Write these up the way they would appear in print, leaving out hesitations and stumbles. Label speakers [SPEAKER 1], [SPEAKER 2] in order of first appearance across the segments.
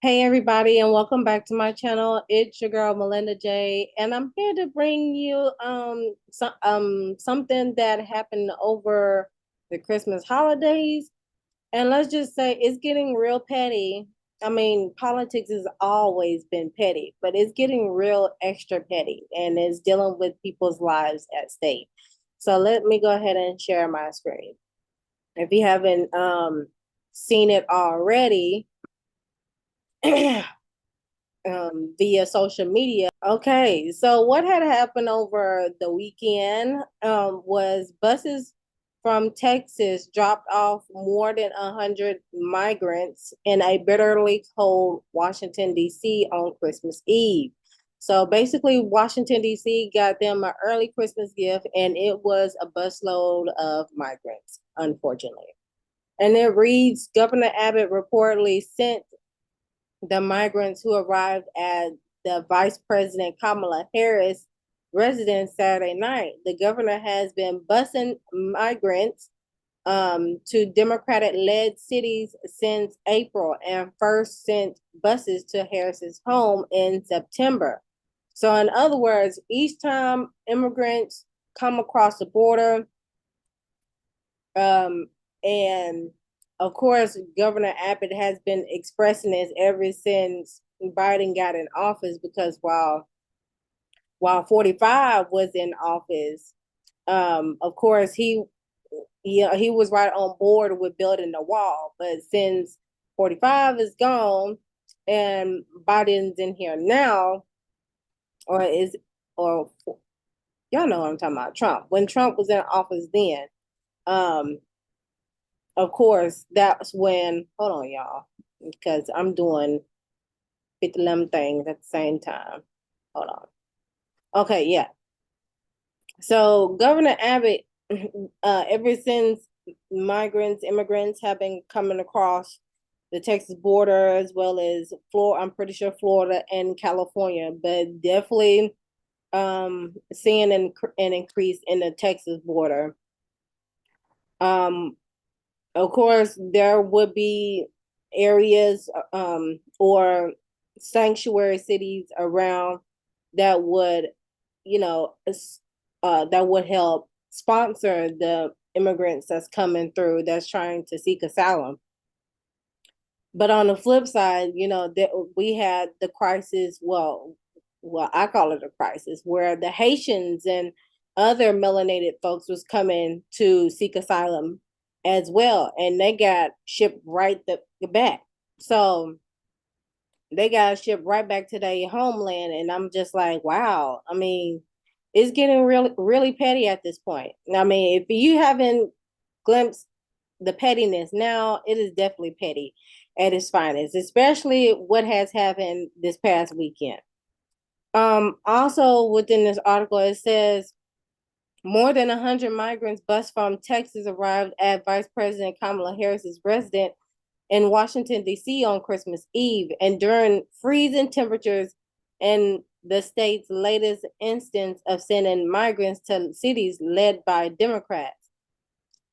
[SPEAKER 1] Hey everybody, and welcome back to my channel. It's your girl Molinda Jae, and I'm here to bring you something that happened over the Christmas holidays. And let's just say it's getting real petty. I mean, politics has always been petty, but it's getting real extra petty, and it's dealing with people's lives at stake. So let me go ahead and share my screen. If you haven't seen it already, via social media. Okay, so what had happened over the weekend was buses from Texas dropped off more than 100 migrants in a bitterly cold Washington, D.C. on Christmas Eve. So basically, Washington, D.C. got them an early Christmas gift, and it was a busload of migrants, unfortunately. And it reads Governor Abbott reportedly sent the migrants who arrived at the Vice President Kamala Harris residence Saturday night. The governor has been busing migrants to Democratic-led cities since April and first sent buses to Harris's home in September. So, in other words, each time immigrants come across the border, um, and of course, Governor Abbott has been expressing this ever since Biden got in office because while 45 was in office, of course he was right on board with building the wall. But since 45 is gone and Biden's in here now, or is or y'all know what I'm talking about, Trump. When Trump was in office then, um, of course, that's when, hold on, y'all, because I'm doing 50 things at the same time. Hold on. Okay, yeah. So Governor Abbott, ever since immigrants have been coming across the Texas border as well as Florida, I'm pretty sure Florida and California, but definitely seeing an increase in the Texas border. Um, of course, there would be areas or sanctuary cities around that would, you know, that would help sponsor the immigrants that's coming through that's trying to seek asylum. But on the flip side, that we had the crisis. Well, I call it a crisis where the Haitians and other melanated folks was coming to seek asylum as well, and they got shipped right back. So they got shipped right back to their homeland, and I'm just like, wow. I mean, it's getting really, really petty at this point. I mean, if you haven't glimpsed the pettiness now, it is definitely petty at its finest, especially what has happened this past weekend. Also within this article, it says more than 100 migrants bus from Texas arrived at Vice President Kamala Harris's residence in Washington, D.C. on Christmas Eve, and during freezing temperatures and the state's latest instance of sending migrants to cities led by Democrats.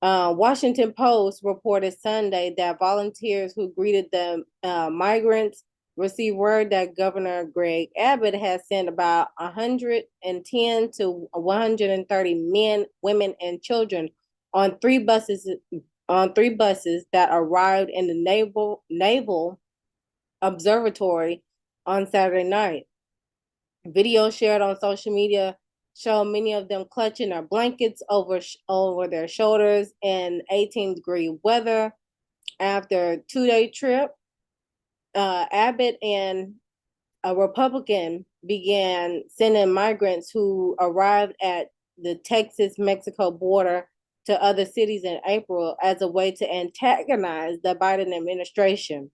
[SPEAKER 1] Washington Post reported Sunday that volunteers who greeted the migrants received word that Governor Greg Abbott has sent about 110 to 130 men, women, and children on three buses that arrived in the Naval Observatory on Saturday night. Videos shared on social media show many of them clutching their blankets over their shoulders in 18-degree weather. After a 2-day trip, Abbott and a Republican began sending migrants who arrived at the Texas-Mexico border to other cities in April as a way to antagonize the Biden administration.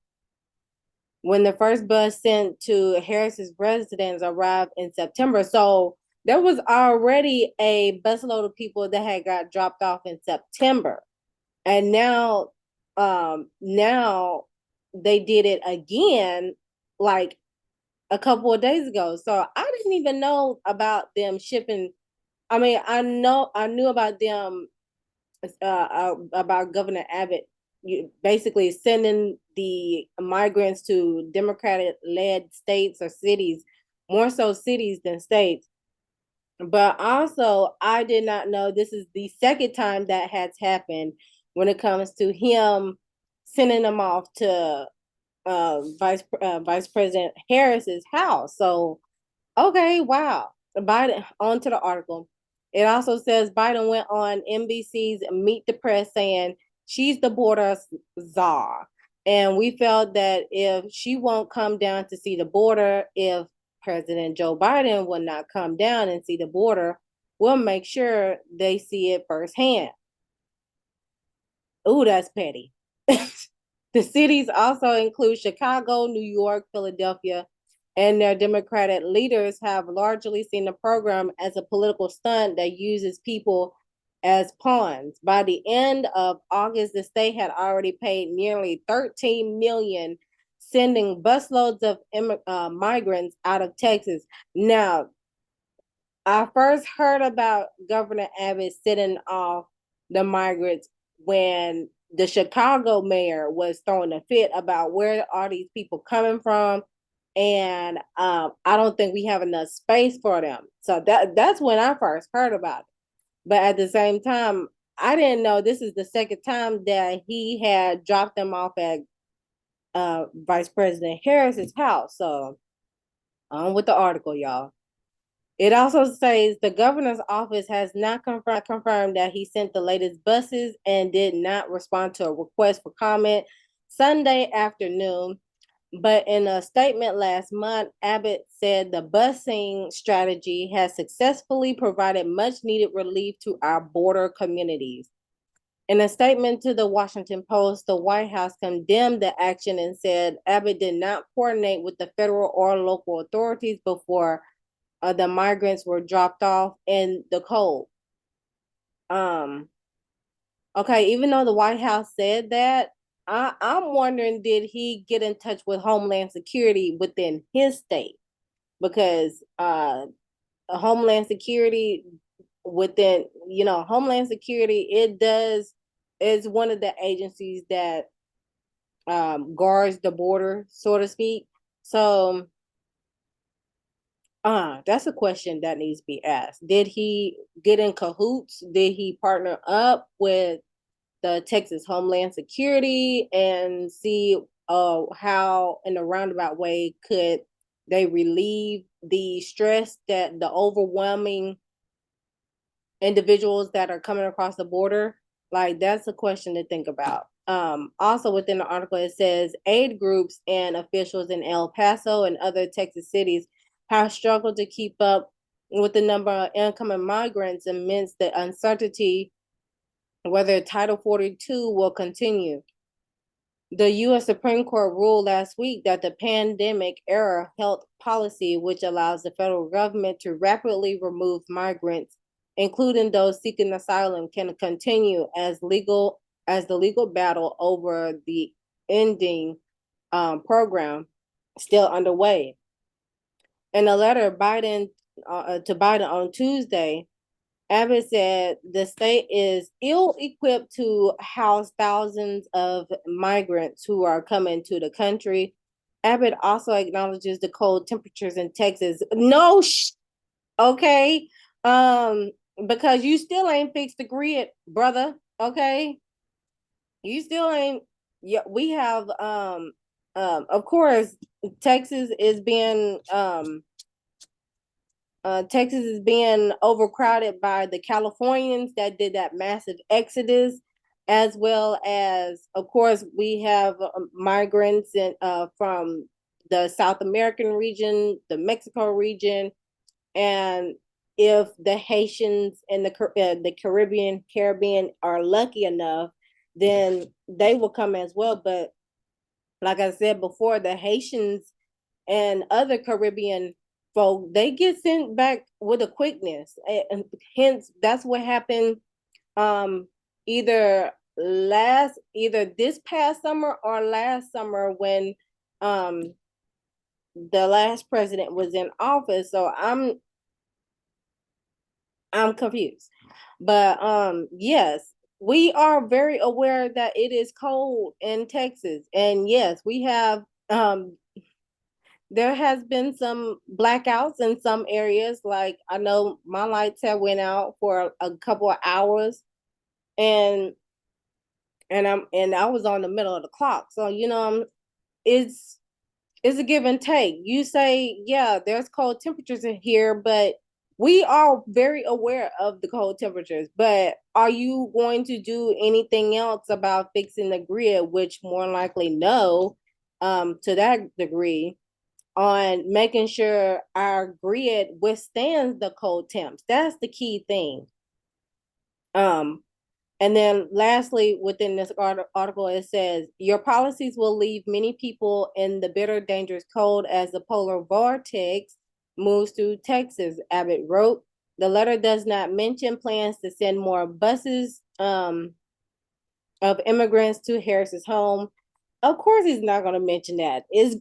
[SPEAKER 1] When the first bus sent to Harris's residence arrived in September, so there was already a busload of people that had got dropped off in September, and now they did it again, like a couple of days ago. So I didn't even know about them shipping. I mean, I knew about them, about Governor Abbott basically sending the migrants to Democratic-led states or cities, more so cities than states. But also, I did not know this is the second time that has happened when it comes to him sending them off to Vice President Harris's house. So, okay, wow. Biden, on to the article. It also says Biden went on NBC's Meet the Press saying she's the border czar. And we felt that if she won't come down to see the border, if President Joe Biden will not come down and see the border, we'll make sure they see it firsthand. Ooh, that's petty. The cities also include Chicago, New York, Philadelphia, and their Democratic leaders have largely seen the program as a political stunt that uses people as pawns. By the end of August, the state had already paid nearly $13 million, sending busloads of migrants out of Texas. Now, I first heard about Governor Abbott sending off the migrants when the Chicago mayor was throwing a fit about where are these people coming from, and I don't think we have enough space for them. So that's when I first heard about it. But at the same time, I didn't know this is the second time that he had dropped them off at Vice President Harris's house. So on with the article, y'all. It also says the governor's office has not confirmed that he sent the latest buses and did not respond to a request for comment Sunday afternoon. But in a statement last month, Abbott said the busing strategy has successfully provided much needed relief to our border communities. In a statement to the Washington Post, the White House condemned the action and said Abbott did not coordinate with the federal or local authorities before the migrants were dropped off in the cold. Okay, even though the White House said that, I'm wondering, did he get in touch with Homeland Security within his state? Because Homeland Security within, Homeland Security, is one of the agencies that guards the border, so to speak. So that's a question that needs to be asked. Did he get in cahoots? Did he partner up with the Texas Homeland Security and see how, in a roundabout way, could they relieve the stress that the overwhelming individuals that are coming across the border? Like, that's a question to think about. Also within the article, it says aid groups and officials in El Paso and other Texas cities have struggled to keep up with the number of incoming migrants amidst the uncertainty whether Title 42 will continue. The U.S. Supreme Court ruled last week that the pandemic era health policy, which allows the federal government to rapidly remove migrants, including those seeking asylum, can continue as the legal battle over the ending program still underway. In a letter to Biden on Tuesday, Abbott said the state is ill-equipped to house thousands of migrants who are coming to the country. Abbott also acknowledges the cold temperatures in Texas. Okay, because you still ain't fixed the grid, brother. Okay, you still ain't. Yeah, we have. Of course, Texas is being Texas is being overcrowded by the Californians that did that massive exodus, as well as, of course, we have migrants from the South American region, the Mexico region, and if the Haitians and the Caribbean are lucky enough, then they will come as well. But like I said before, the Haitians and other Caribbean folk, they get sent back with a quickness, and hence that's what happened either this past summer or last summer when the last president was in office. So I'm confused. But yes, we are very aware that it is cold in Texas. And yes, we have there has been some blackouts in some areas. Like I know my lights have went out for a couple of hours, and I was on the middle of the clock. So it's it's a give and take. You say, yeah, there's cold temperatures in here, but we are very aware of the cold temperatures. But are you going to do anything else about fixing the grid? Which more likely no, to that degree, on making sure our grid withstands the cold temps. That's the key thing. Um, and then lastly, within this article, it says, your policies will leave many people in the bitter, dangerous cold as the polar vortex moves through Texas, Abbott wrote. The letter does not mention plans to send more buses of immigrants to Harris's home. Of course, he's not going to mention that. Is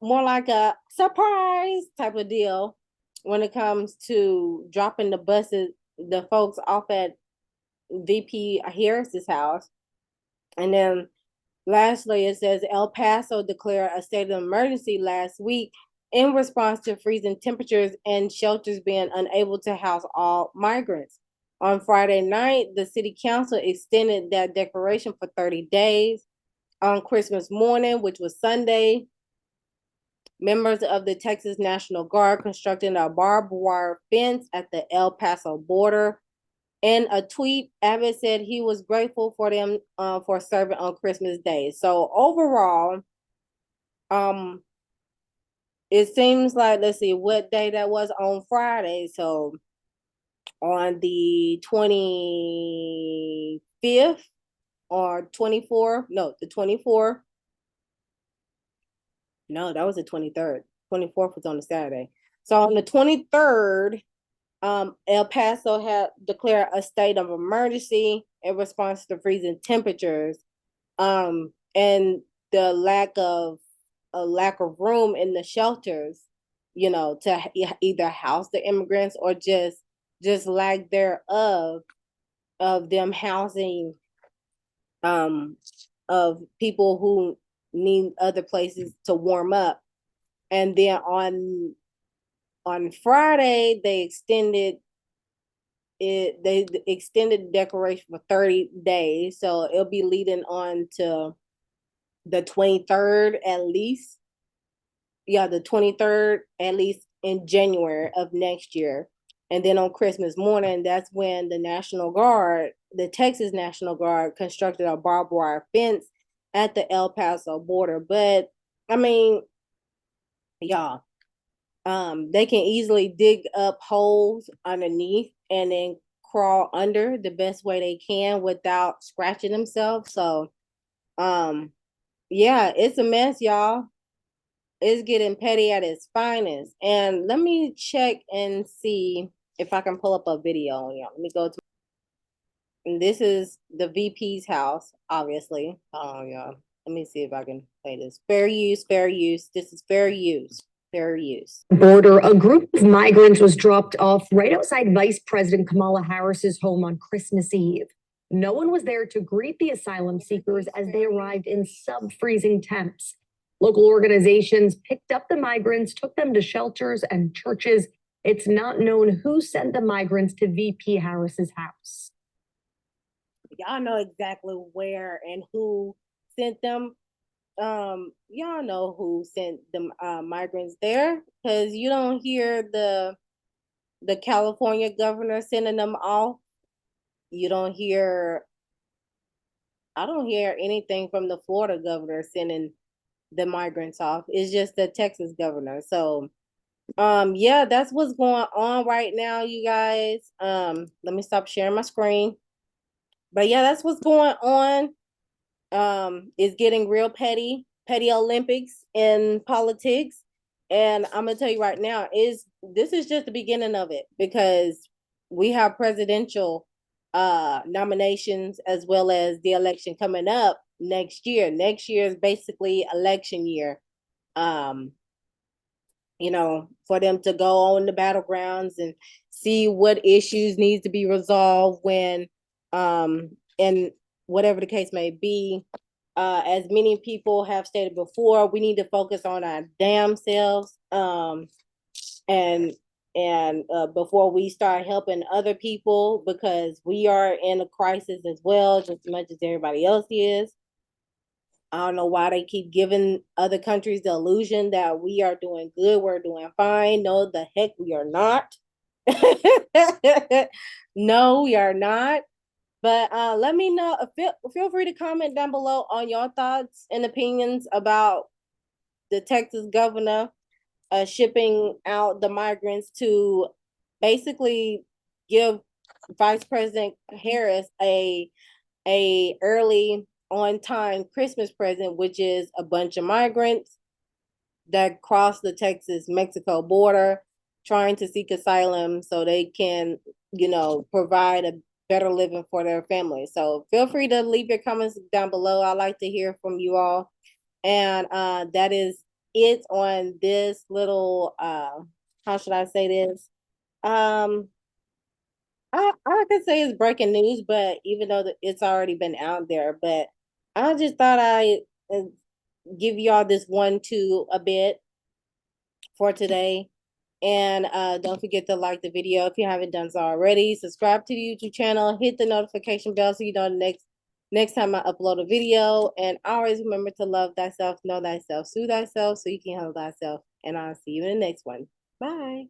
[SPEAKER 1] more like a surprise type of deal when it comes to dropping the folks off at VP Harris's house. And then lastly, it says El Paso declared a state of emergency last week in response to freezing temperatures and shelters being unable to house all migrants. On Friday night, the city council extended that declaration for 30 days. On Christmas morning, which was Sunday, members of the Texas National Guard constructed a barbed wire fence at the El Paso border. In a tweet, Abbott said he was grateful for them for serving on Christmas Day. So overall, it seems like, let's see what day that was, on Friday. So on the 25th or 24th, no, the 24th. No, that was the 23rd. 24th was on the Saturday. So on the 23rd, El Paso had declared a state of emergency in response to freezing temperatures, and the lack of room in the shelters, to either house the immigrants or just lack thereof of them housing of people who need other places to warm up. And then on Friday, they extended the declaration for 30 days. So it'll be leading on to the 23rd at least. Yeah, the 23rd at least in January of next year. And then on Christmas morning, that's when the Texas National Guard, constructed a barbed wire fence at the El Paso border. But I mean, y'all, they can easily dig up holes underneath and then crawl under the best way they can without scratching themselves. So, yeah, it's a mess, y'all. It's getting petty at its finest. And let me check and see if I can pull up a video on y'all. Let me go to, and this is the VP's house, obviously. Oh, y'all. Let me see if I can play this. Fair use, fair use. This is fair use. Fair use.
[SPEAKER 2] Border, a group of migrants was dropped off right outside Vice President Kamala Harris's home on Christmas Eve. No one was there to greet the asylum seekers as they arrived in sub-freezing temps. Local organizations picked up the migrants, took them to shelters and churches. It's not known who sent the migrants to VP Harris's house.
[SPEAKER 1] Y'all know exactly where and who sent them. Y'all know who sent the migrants there, because you don't hear the California governor sending them off. I don't hear anything from the Florida governor sending the migrants off. It's just the Texas governor. So yeah, that's what's going on right now, you guys. Let me stop sharing my screen. But yeah, that's what's going on. It's getting real petty Olympics in politics. And I'm gonna tell you right now, this is just the beginning of it, because we have presidential nominations as well as the election coming up next year. Next year is basically election year. For them to go on the battlegrounds and see what issues needs to be resolved when and whatever the case may be. As many people have stated before, we need to focus on our damn selves. And before we start helping other people, because we are in a crisis as well, just as much as everybody else is. I don't know why they keep giving other countries the illusion that we are doing good, we're doing fine. No, the heck we are not. No, we are not. But let me know. Feel free to comment down below on your thoughts and opinions about the Texas governor shipping out the migrants to basically give Vice President Harris a early on time Christmas present, which is a bunch of migrants that cross the Texas-Mexico border trying to seek asylum so they can, provide a better living for their families. So feel free to leave your comments down below. I like to hear from you all. And that is it on this little how should I say this? I could say it's breaking news, but even though it's already been out there, but I just thought I give y'all this 1-2 a bit for today. And don't forget to like the video if you haven't done so already. Subscribe to the YouTube channel, hit the notification bell so you know next time I upload a video. And always remember to love thyself, know thyself, soothe thyself so you can handle thyself. And I'll see you in the next one. Bye.